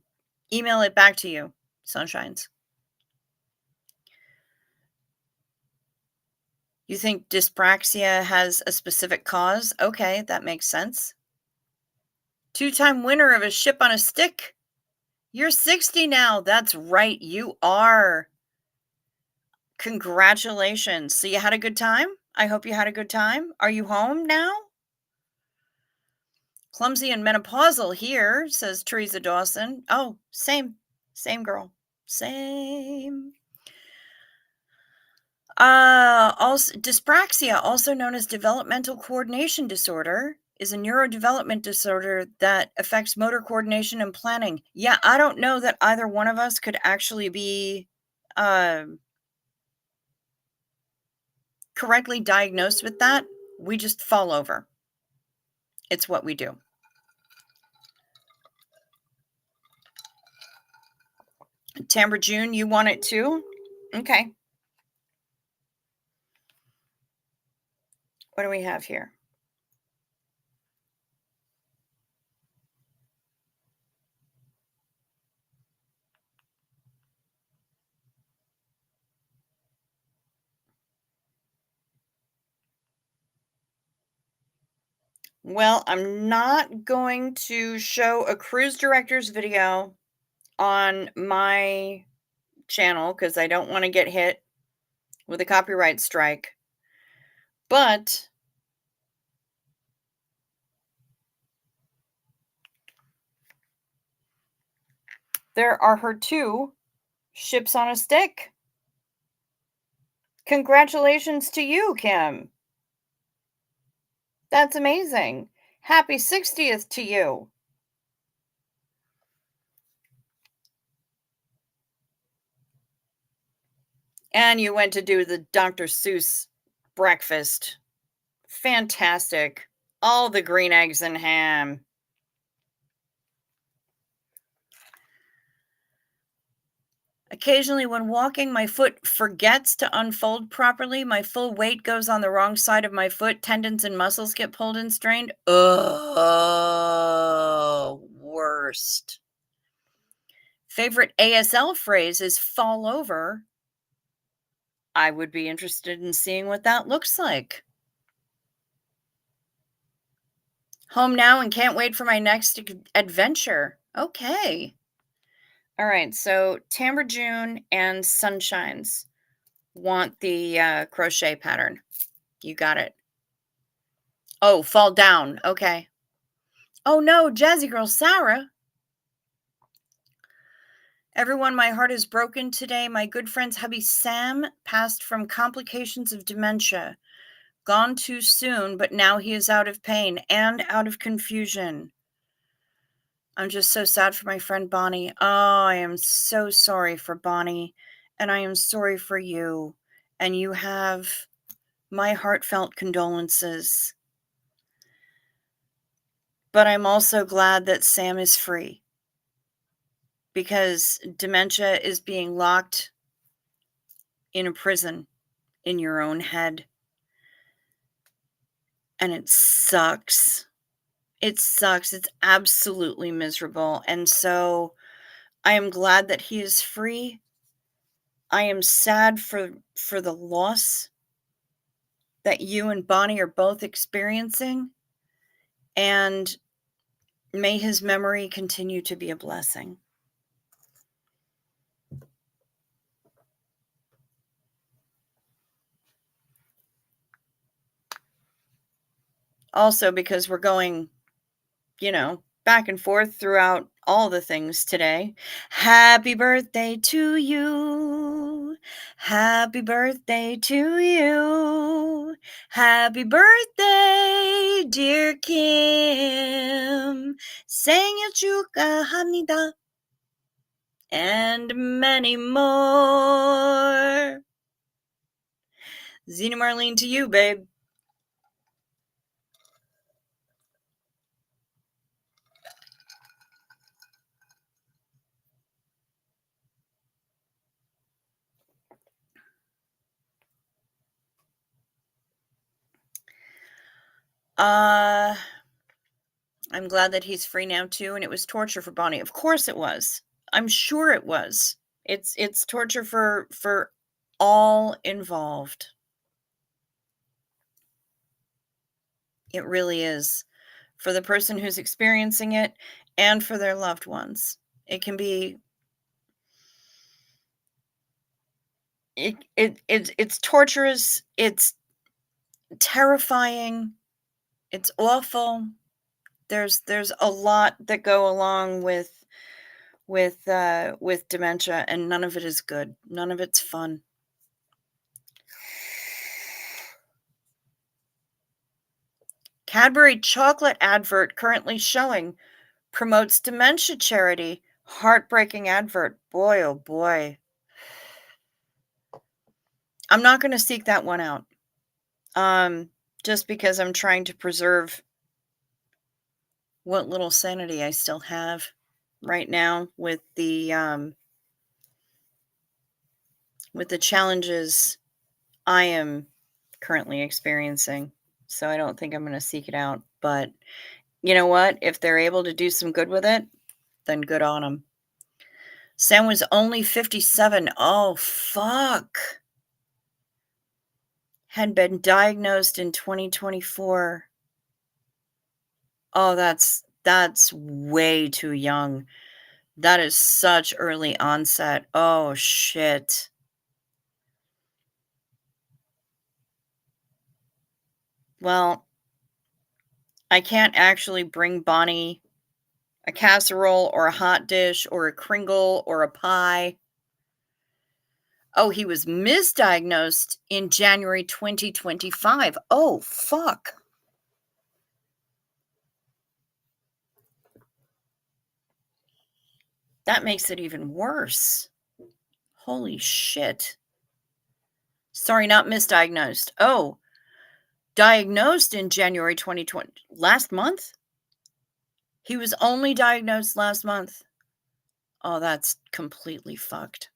email it back to you, Sunshines. You think dyspraxia has a specific cause? Okay, that makes sense. Two-time winner of a ship on a stick. You're 60 now. That's right, you are. Congratulations. So you had a good time? I hope you had a good time. Are you home now? Clumsy and menopausal here, says Teresa Dawson. Oh, same. Same girl. Same. Also, dyspraxia, also known as developmental coordination disorder, is a neurodevelopment disorder that affects motor coordination and planning. Yeah, I don't know that either one of us could actually be correctly diagnosed with that. We just fall over. It's what we do. Tamber June, you want it too? Okay. What do we have here? Well, I'm not going to show a cruise director's video on my channel because I don't want to get hit with a copyright strike. But there are her two ships on a stick. Congratulations to you, Kim. That's amazing. Happy 60th to you. And you went to do the Dr. Seuss breakfast. Fantastic. All the green eggs and ham. Occasionally, when walking, my foot forgets to unfold properly. My full weight goes on the wrong side of my foot. Tendons and muscles get pulled and strained. Oh, worst. Favorite ASL phrase is fall over. I would be interested in seeing what that looks like. Home now and can't wait for my next adventure. Okay. All right. So Tamber June and Sunshines want the crochet pattern. You got it. Oh, fall down. Okay. Oh no, Jazzy Girl Sarah. Everyone, my heart is broken today. My good friend's hubby Sam passed from complications of dementia. Gone too soon, but now he is out of pain and out of confusion. I'm just so sad for my friend Bonnie. Oh, I am so sorry for Bonnie, and I am sorry for you. And you have my heartfelt condolences. But I'm also glad that Sam is free because dementia is being locked in a prison in your own head. And it sucks. It sucks. It's absolutely miserable. And so I am glad that he is free. I am sad for the loss that you and Bonnie are both experiencing. And may his memory continue to be a blessing. Also, because we're going, back and forth throughout all the things today. Happy birthday to you. Happy birthday to you. Happy birthday, dear Kim. 생일 축하합니다. And many more. Zena Marlene to you, babe. I'm glad that he's free now too, and it was torture for Bonnie. Of course it was. I'm sure it was. It's torture for all involved. It really is. For the person who's experiencing it and for their loved ones. It can be it's torturous, it's terrifying, it's awful. There's a lot that go along with dementia, and none of it is good. None of it's fun. Cadbury chocolate advert currently showing promotes dementia charity. Heartbreaking advert. Boy, oh boy. I'm not going to seek that one out. Just because I'm trying to preserve what little sanity I still have right now with the challenges I am currently experiencing. So I don't think I'm going to seek it out, but you know what? If they're able to do some good with it, then good on them. Sam was only 57. Oh, fuck. Had been diagnosed in 2024. Oh, that's way too young. That is such early onset. Oh, shit. Well, I can't actually bring Bonnie a casserole or a hot dish or a Kringle or a pie. Oh, he was misdiagnosed in January 2025. Oh, fuck. That makes it even worse. Holy shit. Sorry, not misdiagnosed. Oh, diagnosed in January 2020. Last month? He was only diagnosed last month. Oh, that's completely fucked.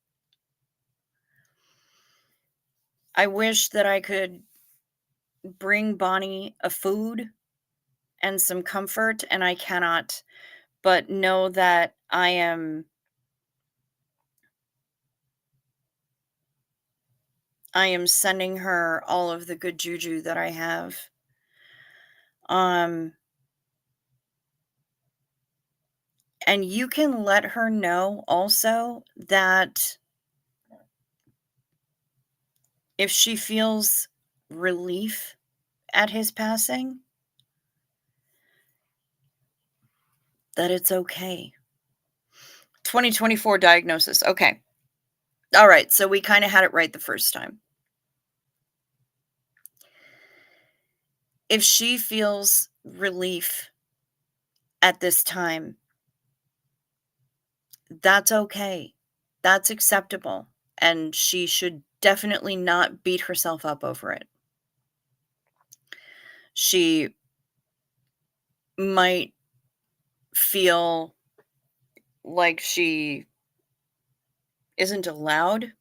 I wish that I could bring Bonnie a food and some comfort, and I cannot, but know that I am sending her all of the good juju that I have. Um, and you can let her know also that if she feels relief at his passing, that it's okay. 2024 diagnosis. Okay. All right. So we kind of had it right the first time. If she feels relief at this time, that's okay. That's acceptable. And she should definitely not beat herself up over it. She might feel like she isn't allowed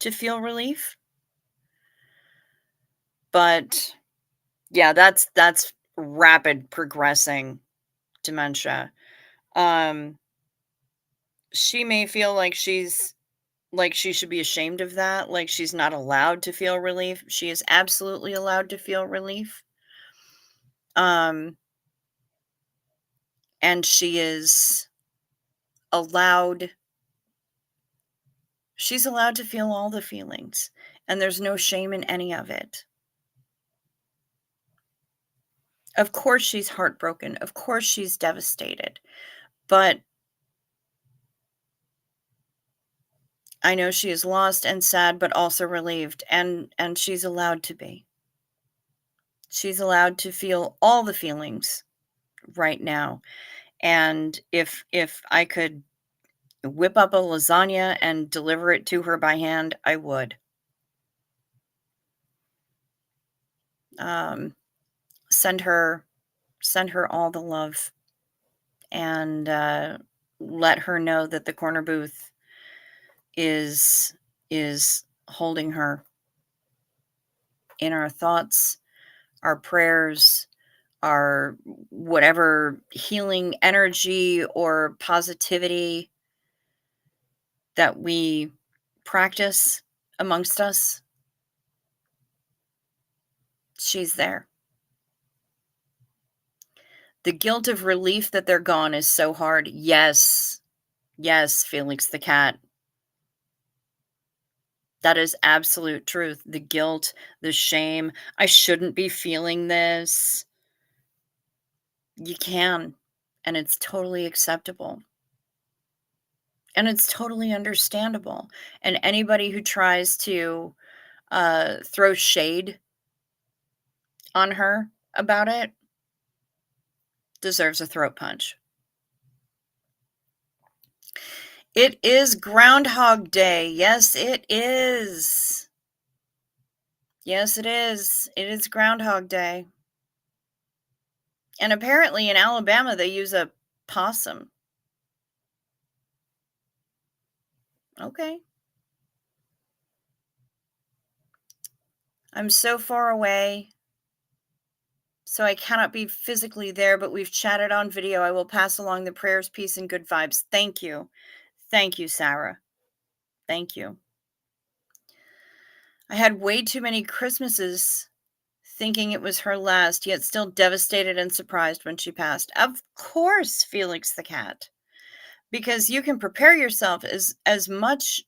to feel relief. But yeah, that's rapid progressing dementia. Um she may feel like she should be ashamed of that, like she's not allowed to feel relief. She is absolutely allowed to feel relief. Um and allowed she's allowed to feel all the feelings, and there's no shame in any of it. Of course she's heartbroken. Of course she's devastated. But I know she is lost and sad, but also relieved, and she's allowed to be. She's allowed to feel all the feelings right now. And if I could whip up a lasagna and deliver it to her by hand, I would. Um, send her all the love, and let her know that the corner booth is holding her in our thoughts, our prayers, our whatever healing energy or positivity that we practice amongst us, she's there. The guilt of relief that they're gone is so hard. Yes. Yes, Felix the cat. That is absolute truth. The guilt, the shame. I shouldn't be feeling this. You can, and it's totally acceptable. And it's totally understandable. And anybody who tries to throw shade on her about it deserves a throat punch. It is Groundhog Day. Yes, it is. Yes, it is. It is Groundhog Day. And apparently in Alabama, they use a possum. Okay. I'm so far away, so I cannot be physically there, but we've chatted on video. I will pass along the prayers, peace, and good vibes. Thank you. Thank you, Sarah. Thank you. I had way too many Christmases thinking it was her last, yet still devastated and surprised when she passed. Of course, Felix the cat, because you can prepare yourself as much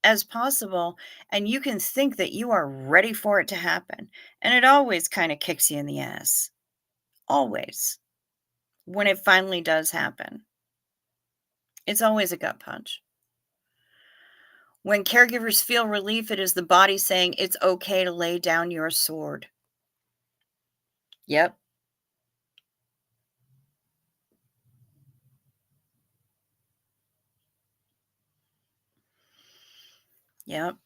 as possible and you can think that you are ready for it to happen. And it always kind of kicks you in the ass. Always. When it finally does happen. It's always a gut punch. When caregivers feel relief, it is the body saying it's okay to lay down your sword. Yep. Yep.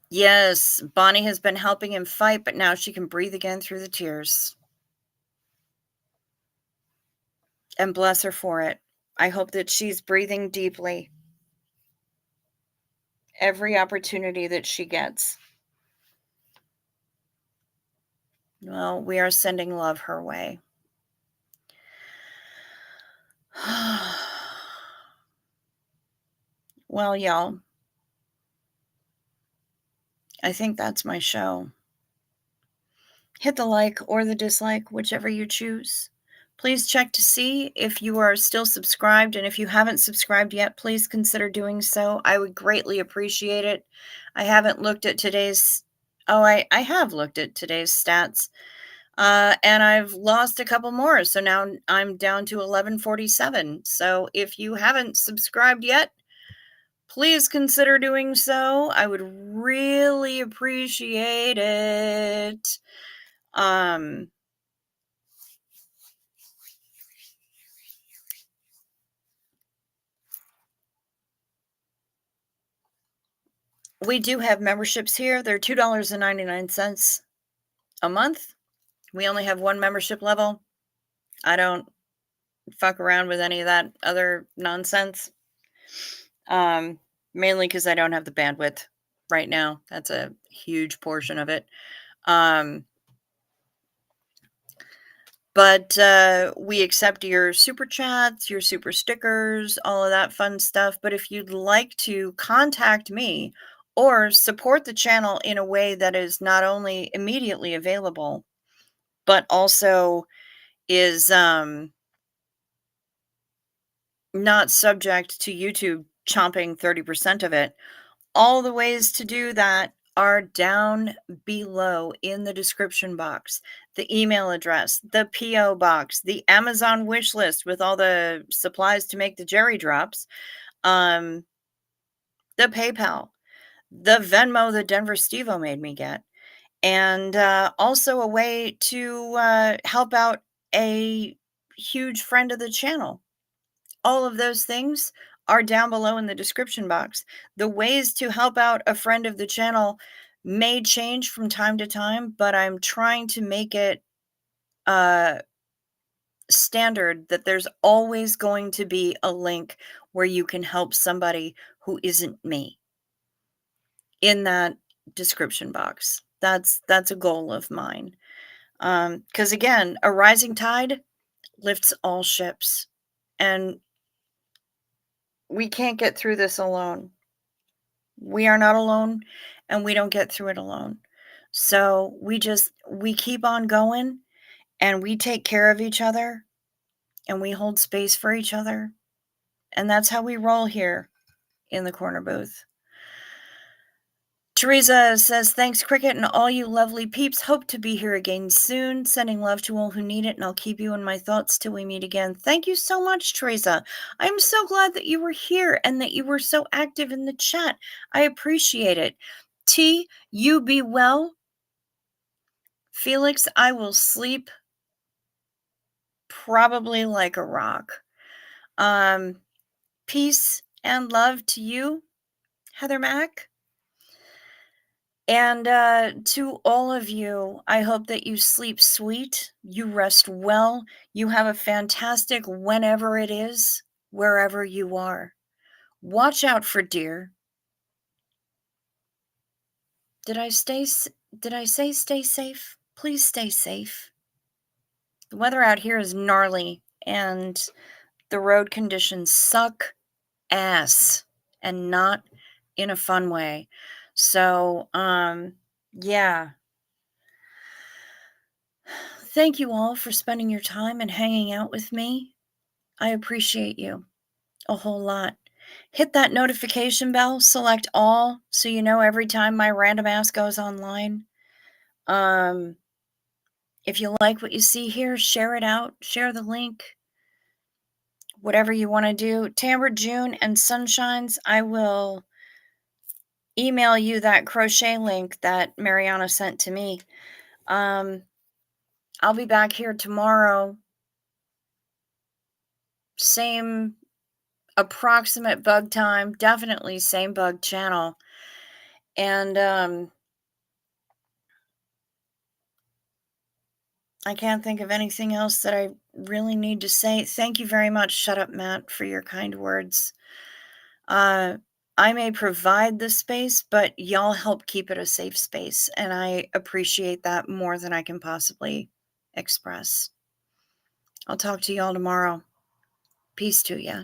Yes, Bonnie has been helping him fight, but now she can breathe again through the tears. And bless her for it. I hope that she's breathing deeply every opportunity that she gets. Well, we are sending love her way. Well, y'all, I think that's my show. Hit the like or the dislike, whichever you choose. Please check to see if you are still subscribed, and if you haven't subscribed yet, please consider doing so. I would greatly appreciate it. I haven't looked at today's I have looked at today's stats. And I've lost a couple more, so now I'm down to 1147. So if you haven't subscribed yet, please consider doing so. I would really appreciate it. We do have memberships here. They're $2.99 a month. We only have one membership level. I don't fuck around with any of that other nonsense. Mainly because I don't have the bandwidth right now. That's a huge portion of it. But we accept your super chats, your super stickers, all of that fun stuff. But if you'd like to contact me or support the channel in a way that is not only immediately available, but also is not subject to YouTube chomping 30% of it, all the ways to do that are down below in the description box. The email address, the P.O. box, the Amazon wish list with all the supplies to make the Jerry drops, the PayPal, the Venmo that Denver Steve-O made me get, and also a way to help out a huge friend of the channel. All of those things are down below in the description box. The ways to help out a friend of the channel may change from time to time, but I'm trying to make it standard that there's always going to be a link where you can help somebody who isn't me in that description box. That's a goal of mine. Because again, a rising tide lifts all ships, and we can't get through this alone. We are not alone, and we don't get through it alone. So we keep on going, and we take care of each other, and we hold space for each other, and that's how we roll here in the corner booth. Teresa says, thanks, Cricket, and all you lovely peeps. Hope to be here again soon. Sending love to all who need it, and I'll keep you in my thoughts till we meet again. Thank you so much, Teresa. I'm so glad that you were here and that you were so active in the chat. I appreciate it. T, you be well. Felix, I will sleep probably like a rock. Peace and love to you, Heather Mack. And to all of you, I hope that you sleep sweet, you rest well, you have a fantastic whenever it is, wherever you are. Watch out for deer. Did I say stay safe? Please stay safe. The weather out here is gnarly and the road conditions suck ass, and not in a fun way. So, yeah. Thank you all for spending your time and hanging out with me. I appreciate you a whole lot. Hit that notification bell, select all, so you know every time my random ass goes online. If you like what you see here, share it out, share the link, whatever you want to do. Tamara, June, and Sunshines, I will email you that crochet link that Mariana sent to me. I'll be back here tomorrow. Same approximate bug time, definitely same bug channel. And I can't think of anything else that I really need to say. Thank you very much, Shut Up Matt, for your kind words. I may provide the space, but y'all help keep it a safe space, and I appreciate that more than I can possibly express. I'll talk to y'all tomorrow. Peace to ya.